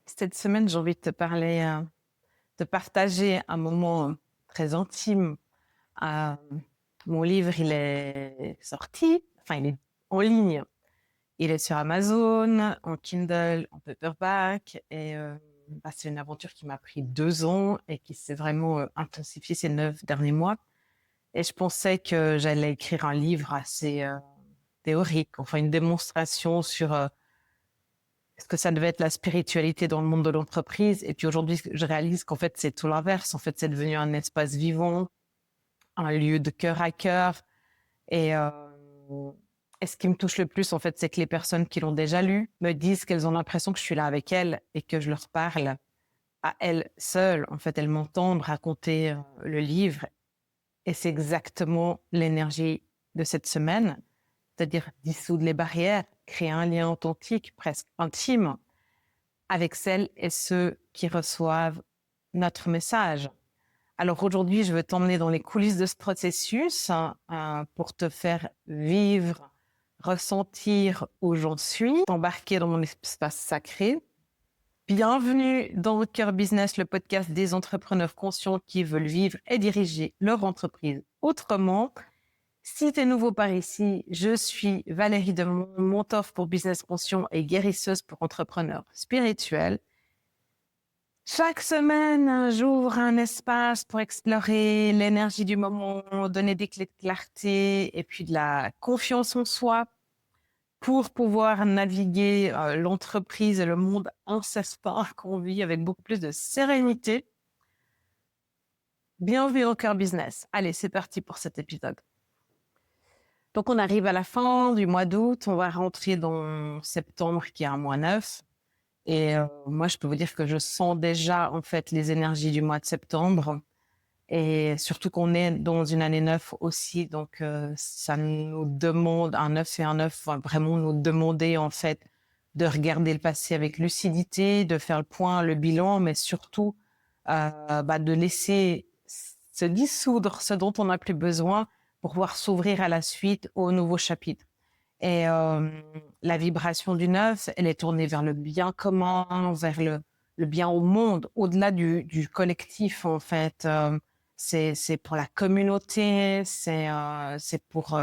Cette semaine, j'ai envie de te parler, de partager un moment très intime. Heu, Mon livre, il est sorti, enfin, il est en ligne. Il est sur Amazon, en Kindle, en paperback et c'est une aventure qui m'a pris 2 ans et qui s'est vraiment, intensifiée ces 9 derniers mois et je pensais que j'allais écrire un livre assez, théorique, enfin une démonstration sur, est-ce que ça devait être la spiritualité dans le monde de l'entreprise? Et puis aujourd'hui, je réalise qu'en fait, c'est tout l'inverse. En fait, c'est devenu un espace vivant, un lieu de cœur à cœur. Et, euh, et ce qui me touche le plus, en fait, c'est que les personnes qui l'ont déjà lu me disent qu'elles ont l'impression que je suis là avec elles et que je leur parle à elles seules. En fait, elles m'entendent raconter le livre. Et c'est exactement l'énergie de cette semaine, c'est-à-dire dissoudre les barrières, créer un lien authentique, presque intime, avec celles et ceux qui reçoivent notre message. Alors aujourd'hui, je veux t'emmener dans les coulisses de ce processus pour te faire vivre, ressentir où j'en suis, t'embarquer dans mon espace sacré. Bienvenue dans Cœur Business, le podcast des entrepreneurs conscients qui veulent vivre et diriger leur entreprise autrement. Si tu es nouveau par ici, je suis Valérie Demont, mentor pour business conscient et guérisseuse pour entrepreneurs spirituels. Chaque semaine, j'ouvre un espace pour explorer l'énergie du moment, donner des clés de clarté et puis de la confiance en soi pour pouvoir naviguer l'entreprise et le monde incertain qu'on vit avec beaucoup plus de sérénité. Bienvenue au Cœur Business. Allez, c'est parti pour cet épisode. Donc, on arrive à la fin du mois d'août. On va rentrer dans septembre, qui est un mois neuf. Et moi, je peux vous dire que je sens déjà, en fait, les énergies du mois de septembre. Et surtout qu'on est dans une année neuf aussi. Donc, ça nous demande, un neuf et un neuf, va vraiment nous demander, en fait, de regarder le passé avec lucidité, de faire le point, le bilan, mais surtout, de laisser se dissoudre ce dont on n'a plus besoin pour pouvoir s'ouvrir à la suite au nouveau chapitre. Et la vibration du neuf, elle est tournée vers le bien commun, vers le bien au monde, au-delà du collectif, en fait. C'est pour la communauté, c'est pour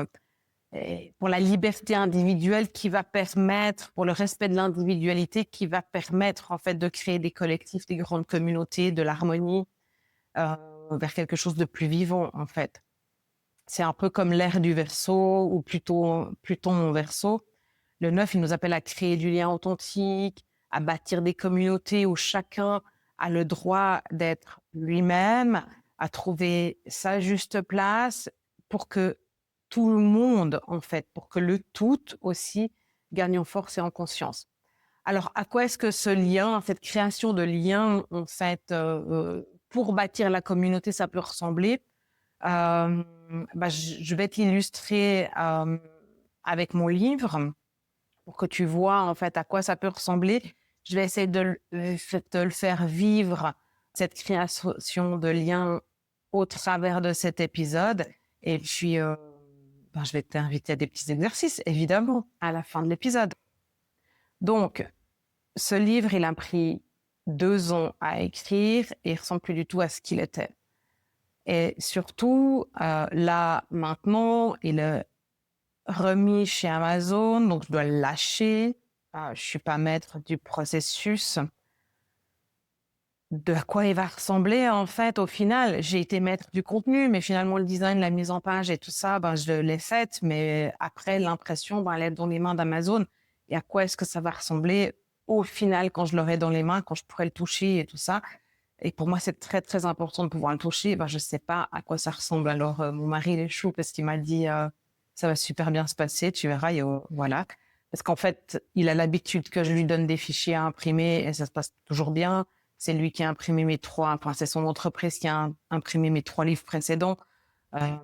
la liberté individuelle qui va permettre, pour le respect de l'individualité qui va permettre, en fait, de créer des collectifs, des grandes communautés, de l'harmonie, vers quelque chose de plus vivant, en fait. C'est un peu comme l'ère du Verseau, ou plutôt Pluton en Verseau. Le 9, il nous appelle à créer du lien authentique, à bâtir des communautés où chacun a le droit d'être lui-même, à trouver sa juste place pour que tout le monde, en fait, pour que le tout aussi gagne en force et en conscience. Alors, à quoi est-ce que ce lien, cette création de lien, en fait, pour bâtir la communauté, ça peut ressembler? Je vais t'illustrer avec mon livre pour que tu vois en fait à quoi ça peut ressembler. Je vais essayer de le faire vivre, cette création de lien au travers de cet épisode. Et puis, je vais t'inviter à des petits exercices, évidemment, à la fin de l'épisode. Donc, ce livre, il a pris 2 ans à écrire et il ressemble plus du tout à ce qu'il était. Et surtout, là, maintenant, il est remis chez Amazon, donc je dois le lâcher. Je suis pas maître du processus. De à quoi il va ressembler, en fait, au final. J'ai été maître du contenu, mais finalement, le design, la mise en page et tout ça, je l'ai fait. Mais après, l'impression, elle est dans les mains d'Amazon. Et à quoi est-ce que ça va ressembler au final quand je l'aurai dans les mains, quand je pourrai le toucher et tout ça. Et pour moi, c'est très, très important de pouvoir le toucher. Je sais pas à quoi ça ressemble. Alors, mon mari, il est chou parce qu'il m'a dit, ça va super bien se passer, tu verras, voilà. Parce qu'en fait, il a l'habitude que je lui donne des fichiers à imprimer et ça se passe toujours bien. C'est lui qui a imprimé c'est son entreprise qui a imprimé mes 3 livres précédents. Euh,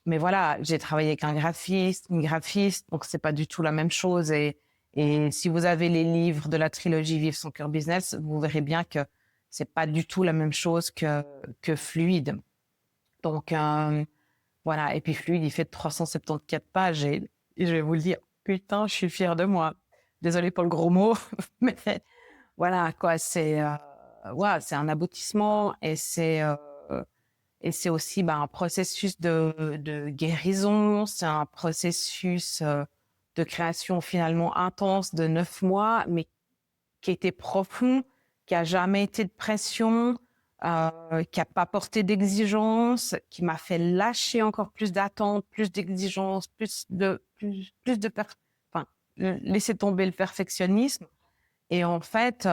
mais voilà, j'ai travaillé avec une graphiste, donc c'est pas du tout la même chose. Et si vous avez les livres de la trilogie Vive son cœur business, vous verrez bien que c'est pas du tout la même chose que Fluide. Donc, voilà. Et puis Fluide, il fait 374 pages et je vais vous le dire, putain, je suis fière de moi. Désolée pour le gros mot, mais voilà, quoi, ouais, c'est un aboutissement et c'est aussi un processus de guérison, c'est un processus de création finalement intense de 9 mois, mais qui était profond, qui a jamais été de pression, qui a pas porté d'exigence, qui m'a fait lâcher encore plus d'attentes, plus d'exigences, enfin, laisser tomber le perfectionnisme. Et en fait,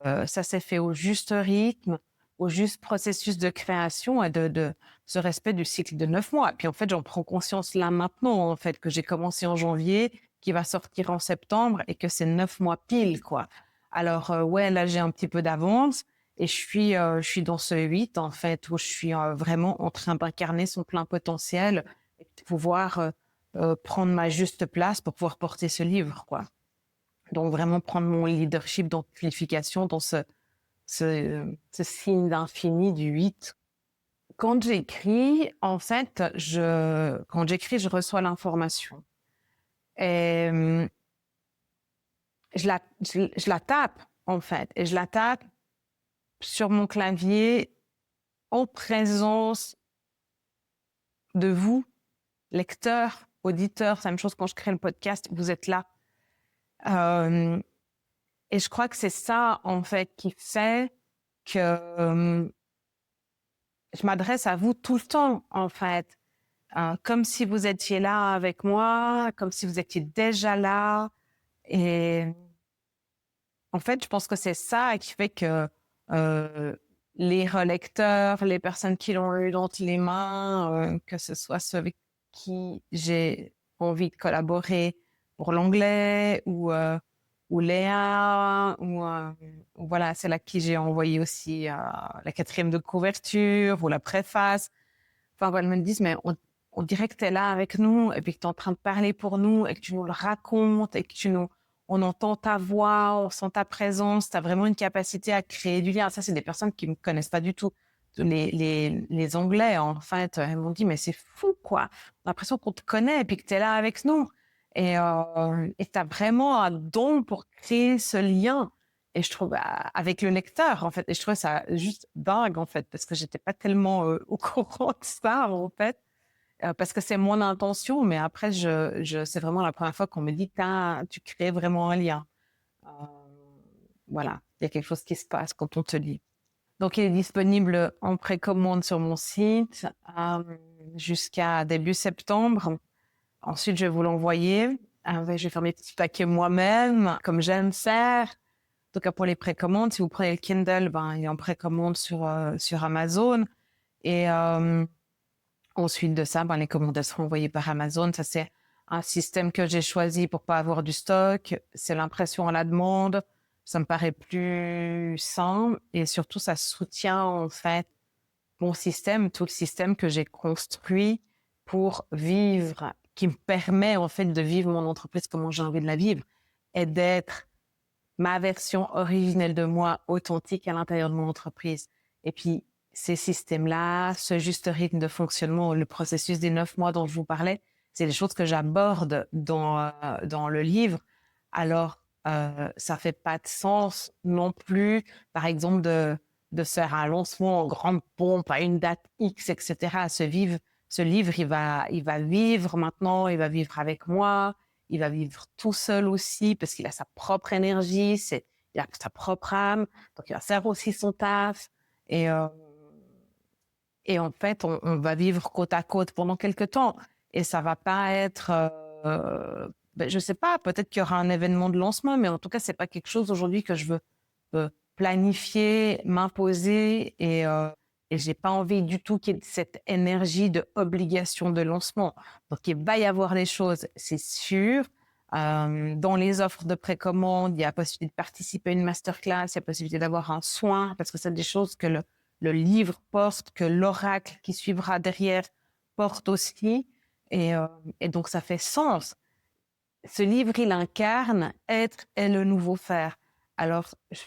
ça s'est fait au juste rythme, au juste processus de création et de ce respect du cycle de 9 mois. Et puis en fait, j'en prends conscience là maintenant, en fait, que j'ai commencé en janvier, qui va sortir en septembre et que c'est 9 mois pile, quoi. Alors, ouais, là, j'ai un petit peu d'avance et je suis dans ce 8, en fait, où je suis vraiment en train d'incarner son plein potentiel et de pouvoir prendre ma juste place pour pouvoir porter ce livre, quoi. Donc, vraiment prendre mon leadership d'amplification dans ce signe d'infini du 8. Quand j'écris, en fait, je reçois l'information. Et je la tape, en fait. Et je la tape sur mon clavier en présence de vous, lecteurs, auditeurs. C'est la même chose quand je crée le podcast, vous êtes là. Et je crois que c'est ça, en fait, qui fait que je m'adresse à vous tout le temps, en fait. Comme si vous étiez là avec moi, comme si vous étiez déjà là. Et en fait, je pense que c'est ça qui fait que les relecteurs, les personnes qui l'ont eu dans les mains, que ce soit ceux avec qui j'ai envie de collaborer pour l'anglais ou Léa, ou voilà, celle à qui j'ai envoyé aussi la 4e de couverture ou la préface. Enfin, elles me disent, mais on dirait que tu es là avec nous et puis que tu es en train de parler pour nous et que tu nous le racontes et que on entend ta voix, on sent ta présence, tu as vraiment une capacité à créer du lien. Ça, c'est des personnes qui me connaissent pas du tout. Les Anglais, en fait, elles m'ont dit, mais c'est fou, quoi. On a l'impression qu'on te connaît et puis que tu es là avec nous. Et tu as vraiment un don pour créer ce lien. Et je trouve, avec le lecteur, en fait, et je trouve ça juste dingue, en fait, parce que j'étais pas tellement au courant de ça, en fait, parce que c'est mon intention, mais après, c'est vraiment la première fois qu'on me dit, tu crées vraiment un lien. Euh, voilà, il y a quelque chose qui se passe quand on te lit. Donc, il est disponible en précommande sur mon site jusqu'à début septembre. Ensuite, je vais vous l'envoyer. Je vais faire mes petits paquets moi-même, comme j'aime faire. En tout cas, pour les précommandes, si vous prenez le Kindle, il est en précommande sur Amazon. Et ensuite de ça, les commandes seront envoyées par Amazon. Ça, c'est un système que j'ai choisi pour pas avoir du stock. C'est l'impression à la demande. Ça me paraît plus simple et surtout, ça soutient en fait mon système, tout le système que j'ai construit pour vivre, qui me permet en fait de vivre mon entreprise comme j'ai envie de la vivre et d'être ma version originelle de moi, authentique à l'intérieur de mon entreprise. Et puis, ces systèmes-là, ce juste rythme de fonctionnement, le processus des 9 mois dont je vous parlais, c'est des choses que j'aborde dans le livre. Alors, ça fait pas de sens non plus, par exemple, de faire un lancement en grande pompe à une date X, etc. Ce livre, il va vivre maintenant, il va vivre avec moi, il va vivre tout seul aussi parce qu'il a sa propre énergie, il a sa propre âme, donc il va faire aussi son taf. Et, et en fait, on va vivre côte à côte pendant quelques temps. Et ça va pas être, je sais pas, peut-être qu'il y aura un événement de lancement, mais en tout cas, c'est pas quelque chose aujourd'hui que je veux planifier, m'imposer et j'ai pas envie du tout qu'il y ait cette énergie de obligation de lancement. Donc, il va y avoir des choses, c'est sûr. Dans les offres de précommande, il y a la possibilité de participer à une masterclass, il y a la possibilité d'avoir un soin, parce que c'est des choses que le livre porte, que l'oracle qui suivra derrière porte aussi. Et donc, ça fait sens. Ce livre, il incarne être et le nouveau faire. Alors, je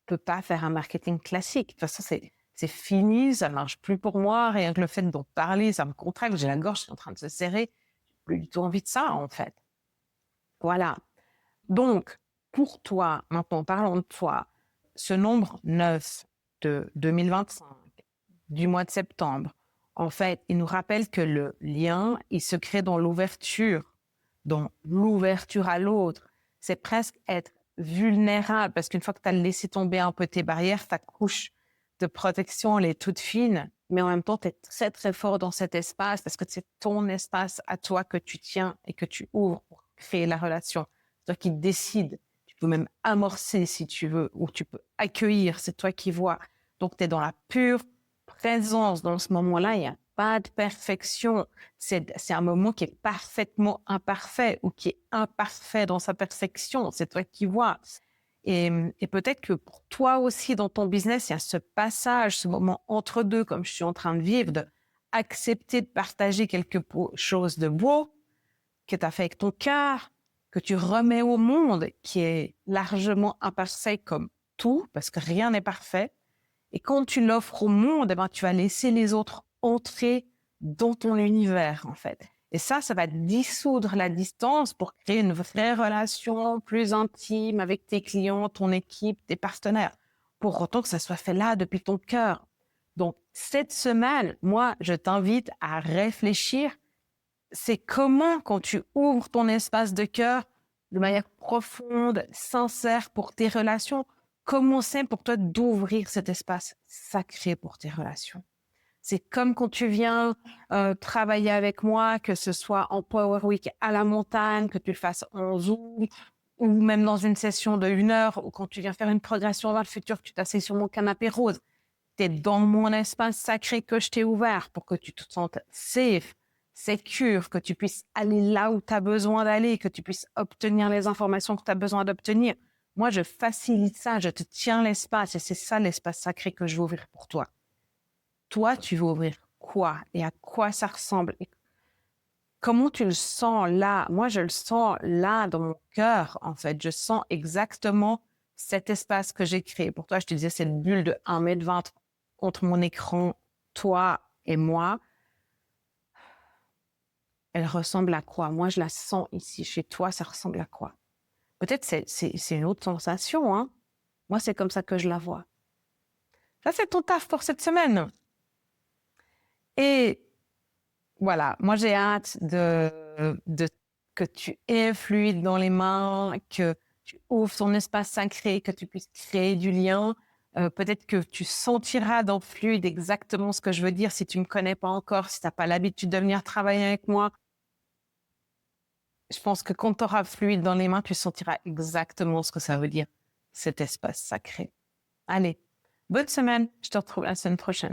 peux pas faire un marketing classique. De toute façon, c'est fini, ça marche plus pour moi. Rien que le fait d'en parler, ça me contracte, j'ai la gorge qui est en train de se serrer. J'ai plus du tout envie de ça, en fait. Voilà. Donc, pour toi, maintenant parlons de toi, ce nombre 9 de 2025, du mois de septembre, en fait, il nous rappelle que le lien, il se crée dans l'ouverture à l'autre. C'est presque être vulnérable, parce qu'une fois que tu as laissé tomber un peu tes barrières, ta couche de protection, elle est toute fine, mais en même temps, tu es très, très fort dans cet espace, parce que c'est ton espace à toi que tu tiens et que tu ouvres pour créer la relation. C'est toi qui décides. Tu peux même amorcer si tu veux, ou tu peux accueillir, c'est toi qui vois. Donc, tu es dans la pure présence dans ce moment-là, il n'y a pas de perfection. C'est un moment qui est parfaitement imparfait ou qui est imparfait dans sa perfection. C'est toi qui vois. Et peut-être que pour toi aussi, dans ton business, il y a ce passage, ce moment entre deux, comme je suis en train de vivre, de accepter de partager quelque chose de beau que tu as fait avec ton cœur, que tu remets au monde, qui est largement imparfait comme tout, parce que rien n'est parfait. Et quand tu l'offres au monde, eh ben, tu vas laisser les autres entrer dans ton univers, en fait. Et ça va dissoudre la distance pour créer une vraie relation plus intime avec tes clients, ton équipe, tes partenaires. Pour autant que ça soit fait là depuis ton cœur. Donc, cette semaine, moi, je t'invite à réfléchir. C'est comment, quand tu ouvres ton espace de cœur de manière profonde, sincère pour tes relations, comment c'est pour toi d'ouvrir cet espace sacré pour tes relations. C'est comme quand tu viens travailler avec moi, que ce soit en Power Week à la montagne, que tu le fasses en Zoom, ou même dans une session de 1 heure, ou quand tu viens faire une progression vers le futur, que tu t'assieds sur mon canapé rose. Tu es dans mon espace sacré que je t'ai ouvert pour que tu te sentes safe, secure, que tu puisses aller là où tu as besoin d'aller, que tu puisses obtenir les informations que tu as besoin d'obtenir. Moi, je facilite ça, je te tiens l'espace et c'est ça l'espace sacré que je veux ouvrir pour toi. Toi, tu veux ouvrir quoi et à quoi ça ressemble et comment tu le sens là? Moi, je le sens là dans mon cœur, en fait. Je sens exactement cet espace que j'ai créé. Pour toi, je te disais, c'est une bulle de 1,20 m entre mon écran, toi et moi. Elle ressemble à quoi? Moi, je la sens ici. Chez toi, ça ressemble à quoi? Peut-être c'est une autre sensation, hein? Moi, c'est comme ça que je la vois. Ça, c'est ton taf pour cette semaine. Et voilà, moi, j'ai hâte que tu aies fluide dans les mains, que tu ouvres ton espace sacré, que tu puisses créer du lien. Peut-être que tu sentiras dans fluide exactement ce que je veux dire si tu ne me connais pas encore, si tu n'as pas l'habitude de venir travailler avec moi. Je pense que quand tu auras fluide dans les mains, tu sentiras exactement ce que ça veut dire, cet espace sacré. Allez, bonne semaine. Je te retrouve la semaine prochaine.